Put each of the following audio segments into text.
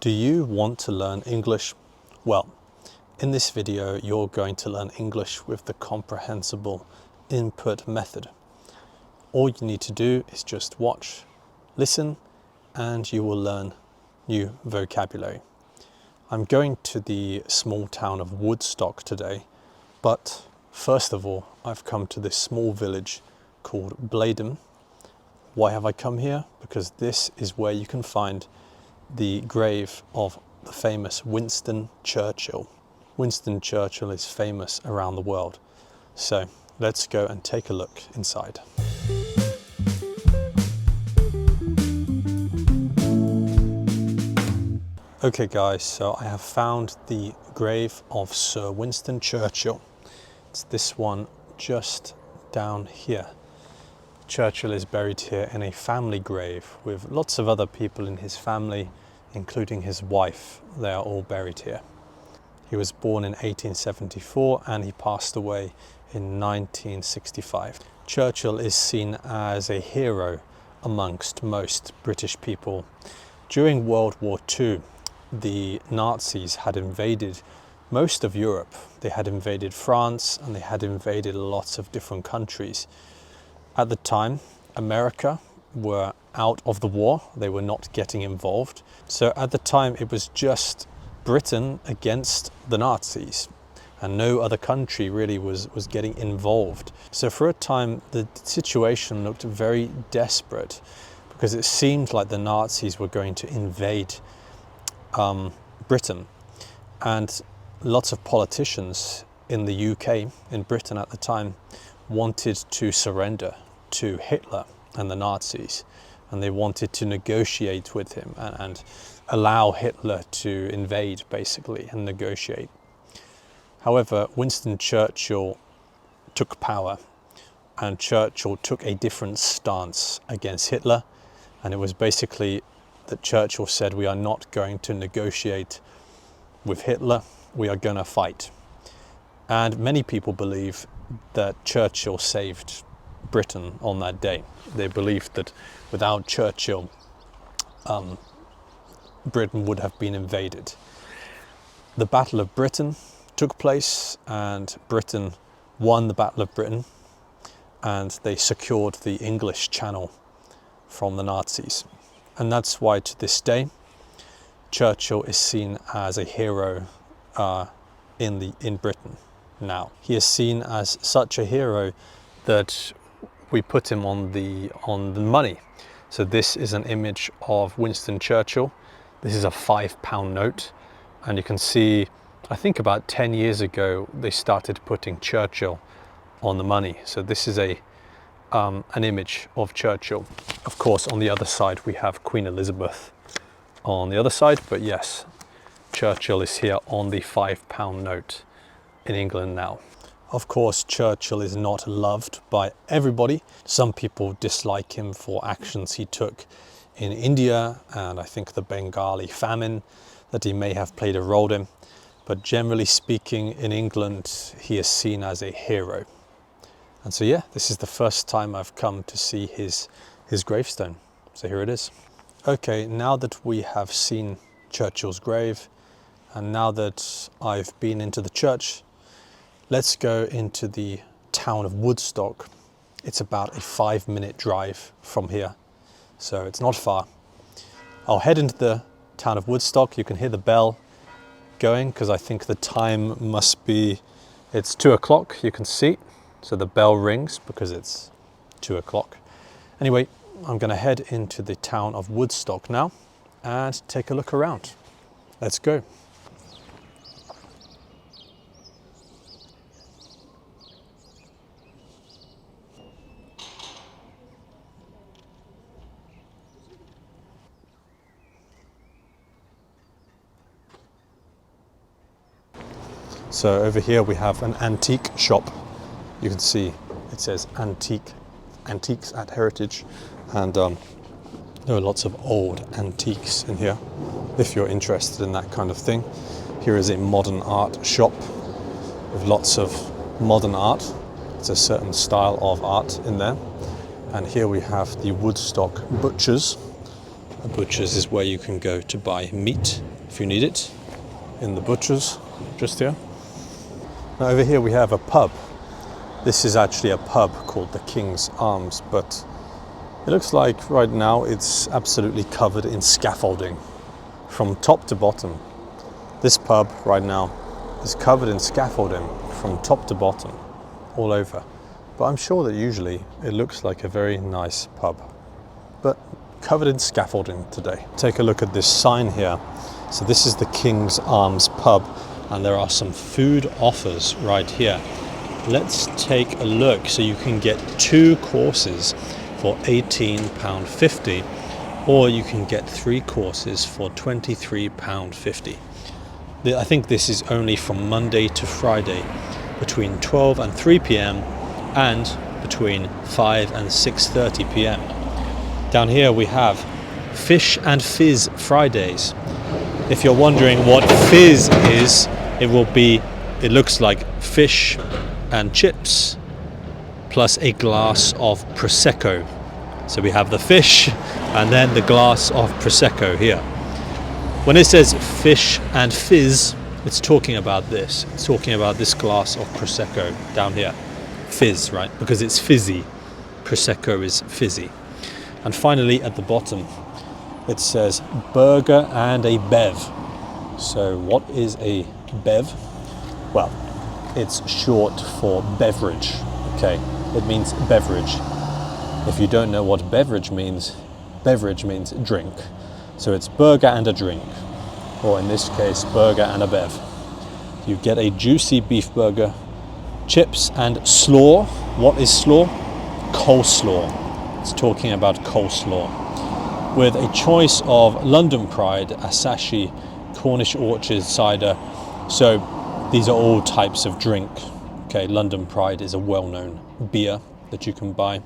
Do you want to learn English? Well, in this video, you're going to learn English with the comprehensible input method. All you need to do is just watch, listen, and you will learn new vocabulary. I'm going to the small town of Woodstock today, but first of all, I've come to this small village called Blaydon. Why have I come here? Because this is where you can find the grave of the famous Winston Churchill. Winston Churchill is famous around the world. So let's go and take a look inside. Okay guys, so I have found the grave of Sir Winston Churchill. It's this one just down here. Churchill is buried here in a family grave with lots of other people in his family, including his wife. They are all buried here. He was born in 1874 and he passed away in 1965. Churchill is seen as a hero amongst most British people. During World War II, the Nazis had invaded most of Europe. They had invaded France and they had invaded lots of different countries. At the time, America were out of the war. They were not getting involved. So at the time, it was just Britain against the Nazis, and no other country really was getting involved. So for a time, the situation looked very desperate because it seemed like the Nazis were going to invade Britain. And lots of politicians in the UK, in Britain at the time, wanted to surrender to Hitler and the Nazis, and they wanted to negotiate with him and allow Hitler to invade basically and negotiate. However, Winston Churchill took power, and Churchill took a different stance against Hitler, and it was basically that Churchill said, we are not going to negotiate with Hitler, we are going to fight. And many people believe that Churchill saved Britain on that day. They believed that without Churchill, Britain would have been invaded. The Battle of Britain took place and Britain won the Battle of Britain, and they secured the English Channel from the Nazis. And that's why to this day, Churchill is seen as a hero in Britain now. He is seen as such a hero that we put him on the money. So this is an image of Winston Churchill. This is a £5 note, and you can see, I think about 10 years ago, they started putting Churchill on the money. So this is an image of Churchill. Of course, on the other side, we have Queen Elizabeth on the other side, but yes, Churchill is here on the £5 note in England now. Of course, Churchill is not loved by everybody. Some people dislike him for actions he took in India, and I think the Bengali famine, that he may have played a role in. But generally speaking, in England, he is seen as a hero. And so yeah, this is the first time I've come to see his gravestone. So here it is. Okay, now that we have seen Churchill's grave, and now that I've been into the church, let's go into the town of Woodstock. It's about a 5-minute drive from here, so it's not far. I'll head into the town of Woodstock. You can hear the bell going because I think the time must be, it's 2 o'clock, you can see. So the bell rings because it's 2 o'clock. Anyway, I'm going to head into the town of Woodstock now and take a look around. Let's go. So over here we have an antique shop. You can see it says antiques at Heritage, and there are lots of old antiques in here if you're interested in that kind of thing. Here is a modern art shop with lots of modern art. It's a certain style of art in there. And here we have the Woodstock Butchers. A butcher's is where you can go to buy meat if you need it, in the butcher's, just here. Now over here we have a pub. This is actually a pub called the King's Arms, but it looks like right now it's absolutely covered in scaffolding from top to bottom. This pub right now is covered in scaffolding from top to bottom, all over. But I'm sure that usually it looks like a very nice pub, but covered in scaffolding today. Take a look at this sign here. So this is the King's Arms pub, and there are some food offers right here. Let's take a look. So you can get 2 courses for £18.50, or you can get 3 courses for £23.50. I think this is only from Monday to Friday, between 12 and 3 p.m. and between 5 and 6:30 p.m. Down here we have Fish and Fizz Fridays. If you're wondering what fizz is, it looks like fish and chips plus a glass of Prosecco. So we have the fish and then the glass of Prosecco here. When it says fish and fizz, it's talking about this. It's talking about this glass of Prosecco down here. Fizz, right? Because it's fizzy. Prosecco is fizzy. And finally at the bottom, it says burger and a bev. So what is a bev? Well, it's short for beverage. Okay, it means beverage. If you don't know what beverage means drink. So it's burger and a drink, or in this case, burger and a bev. You get a juicy beef burger, chips and slaw. What is slaw? Coleslaw. It's talking about coleslaw. With a choice of London Pride, Asahi, Cornish Orchard cider. So these are all types of drink. Okay, London Pride is a well-known beer that you can buy.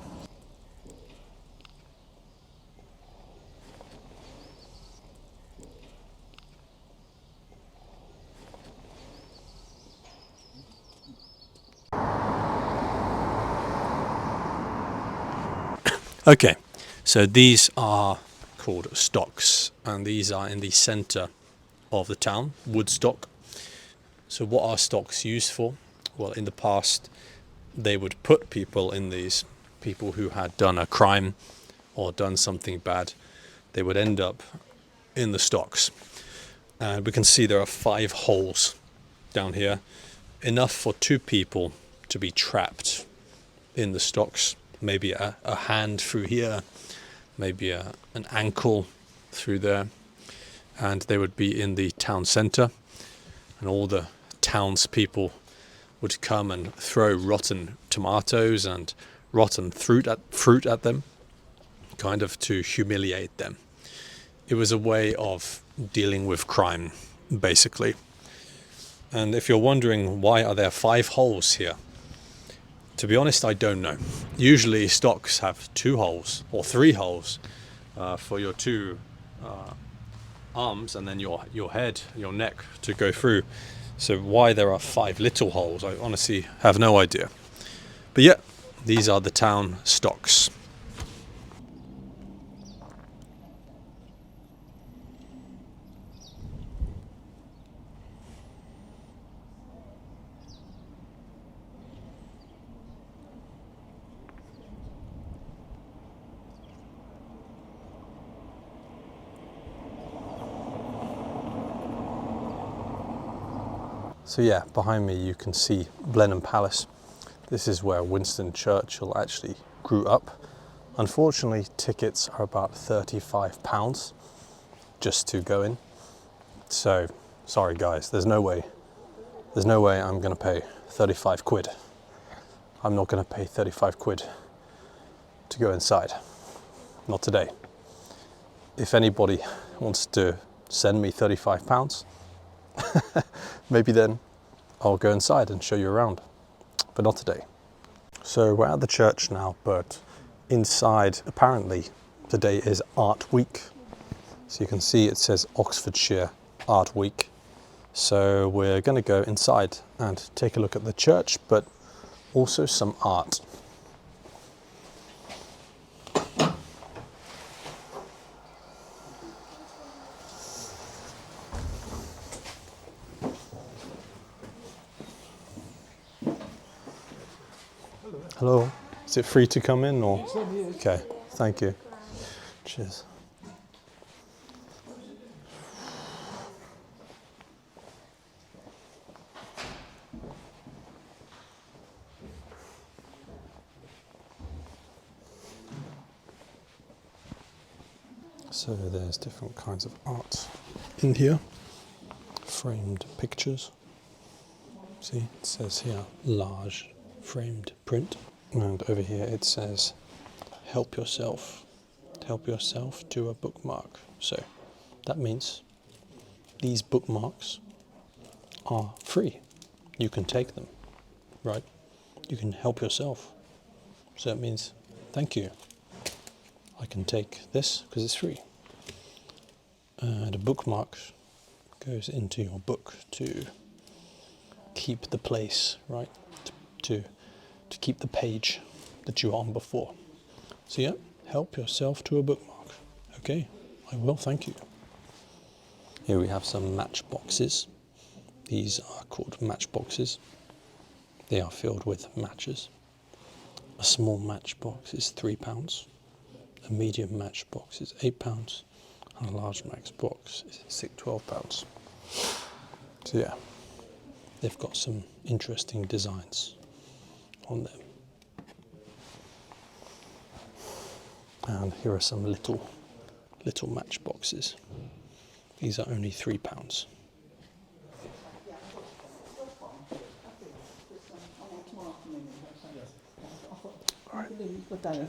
Okay, so these are called stocks, and these are in the centre of the town, Woodstock. So what are stocks used for? Well, in the past, they would put people in these, people who had done a crime or done something bad. They would end up in the stocks. And we can see there are 5 holes down here, enough for 2 people to be trapped in the stocks. Maybe a hand through here, maybe an ankle through there, and they would be in the town centre, and all the townspeople would come and throw rotten tomatoes and rotten fruit at them, kind of to humiliate them. It was a way of dealing with crime, basically. And if you're wondering why are there 5 holes here, to be honest, I don't know. Usually stocks have 2 holes or 3 holes for your 2 arms, and then your head, your neck to go through. So why there are 5 little holes, I honestly have no idea. But yeah, these are the town stocks. So yeah, behind me you can see Blenheim Palace. This is where Winston Churchill actually grew up. Unfortunately, tickets are about £35 just to go in. So, sorry guys, there's no way I'm gonna pay 35 quid. I'm not gonna pay 35 quid to go inside. Not today. If anybody wants to send me £35, maybe then I'll go inside and show you around, but not today. So we're at the church now, but inside apparently today is Art Week. So you can see it says Oxfordshire Art Week. So we're going to go inside and take a look at the church, but also some art. Hello. Is it free to come in or? Okay, thank you. Cheers. So there's different kinds of art in here. Framed pictures. See, it says here, large framed print. And over here it says, help yourself to a bookmark. So that means these bookmarks are free. You can take them, right? You can help yourself. So it means, thank you. I can take this because it's free. And a bookmark goes into your book to keep the place, right? To keep the page that you were on before. So yeah, help yourself to a bookmark. Okay, I will, thank you. Here we have some matchboxes. These are called matchboxes. They are filled with matches. A small matchbox is £3. A medium matchbox is £8. And a large matchbox is £12. So yeah, they've got some interesting designs on them. And here are some little matchboxes. These are only £3. All right. Good day.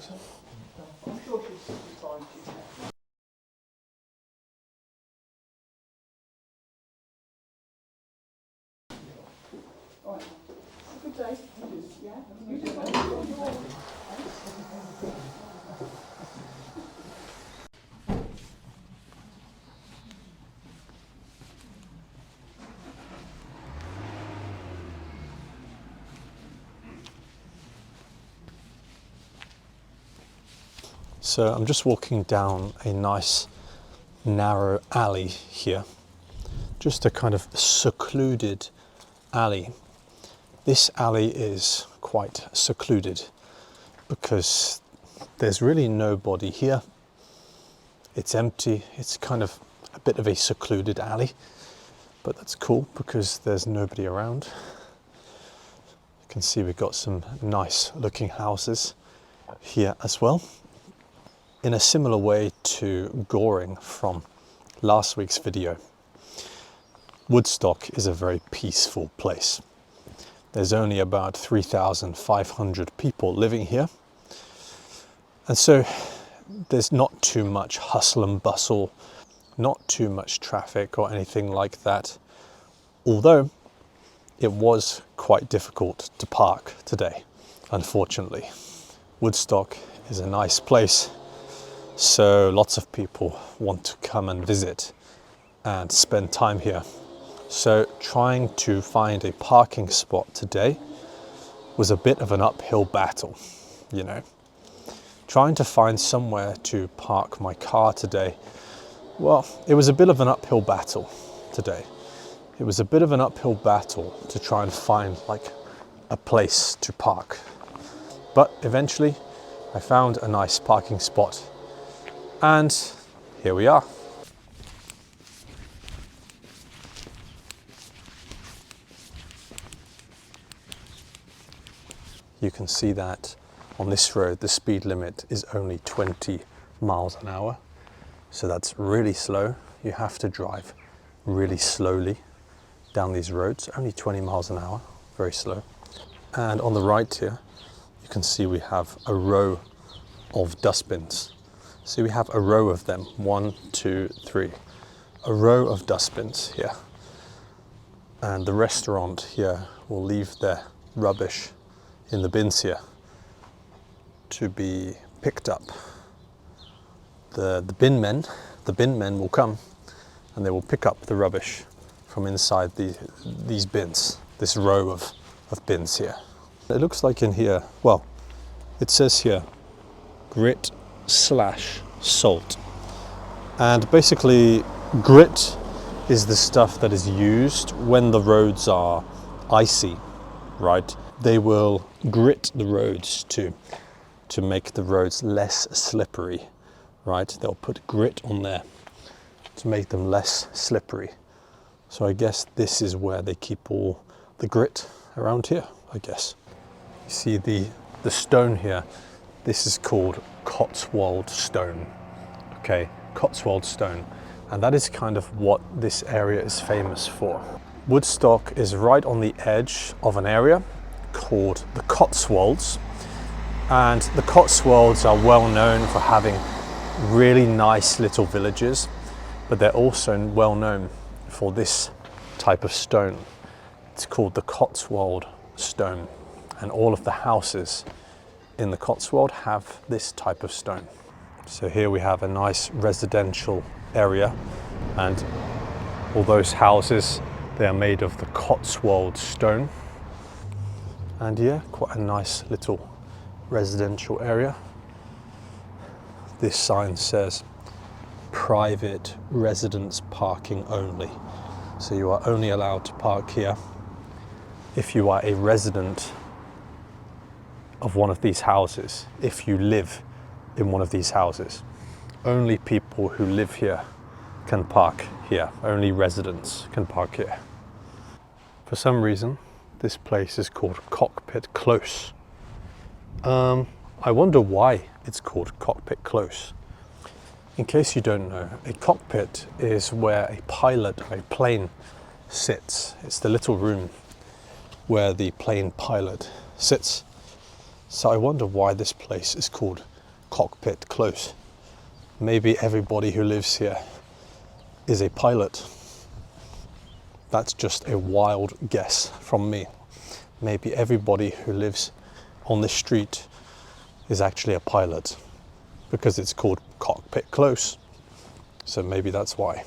Yeah. So I'm just walking down a nice narrow alley here. Just a kind of secluded alley. This alley is quite secluded because there's really nobody here. It's empty. It's kind of a bit of a secluded alley, but that's cool because there's nobody around. You can see we've got some nice looking houses here as well. In a similar way to Goring from last week's video, Woodstock is a very peaceful place. There's only about 3,500 people living here. And so there's not too much hustle and bustle, not too much traffic or anything like that. Although it was quite difficult to park today, unfortunately. Woodstock is a nice place, so lots of people want to come and visit and spend time here. So trying to find a parking spot today was a bit of an uphill battle, you know. Trying to find somewhere to park my car today, well, it was a bit of an uphill battle today. It was a bit of an uphill battle to try and find like a place to park. But eventually I found a nice parking spot and here we are. You can see that on this road, the speed limit is only 20 miles an hour. So that's really slow. You have to drive really slowly down these roads, only 20 miles an hour, very slow. And on the right here, you can see we have a row of dustbins. So we have a row of them, 1, 2, 3, a row of dustbins here. And the restaurant here will leave their rubbish in the bins here to be picked up. The bin men will come and they will pick up the rubbish from inside these bins, this row of bins here. It looks like in here, well, it says here, grit/salt. And basically, grit is the stuff that is used when the roads are icy, right? They will grit the roads to make the roads less slippery, right? They'll put grit on there to make them less slippery. So I guess this is where they keep all the grit around here, I guess. You see the stone here, this is called Cotswold stone. Okay, Cotswold stone. And that is kind of what this area is famous for. Woodstock is right on the edge of an area called the Cotswolds. And the Cotswolds are well known for having really nice little villages, but they're also well known for this type of stone. It's called the Cotswold stone. And all of the houses in the Cotswold have this type of stone. So here we have a nice residential area, and all those houses, they are made of the Cotswold stone. And yeah, quite a nice little residential area. This sign says private residence parking only. So you are only allowed to park here if you are a resident of one of these houses, if you live in one of these houses. Only people who live here can park here. Only residents can park here. For some reason, this place is called Cockpit Close. I wonder why it's called Cockpit Close. In case you don't know, a cockpit is where a pilot of a plane sits. It's the little room where the plane pilot sits. So I wonder why this place is called Cockpit Close. Maybe everybody who lives here is a pilot. That's just a wild guess from me. Maybe everybody who lives on this street is actually a pilot because it's called Cockpit Close. So maybe that's why.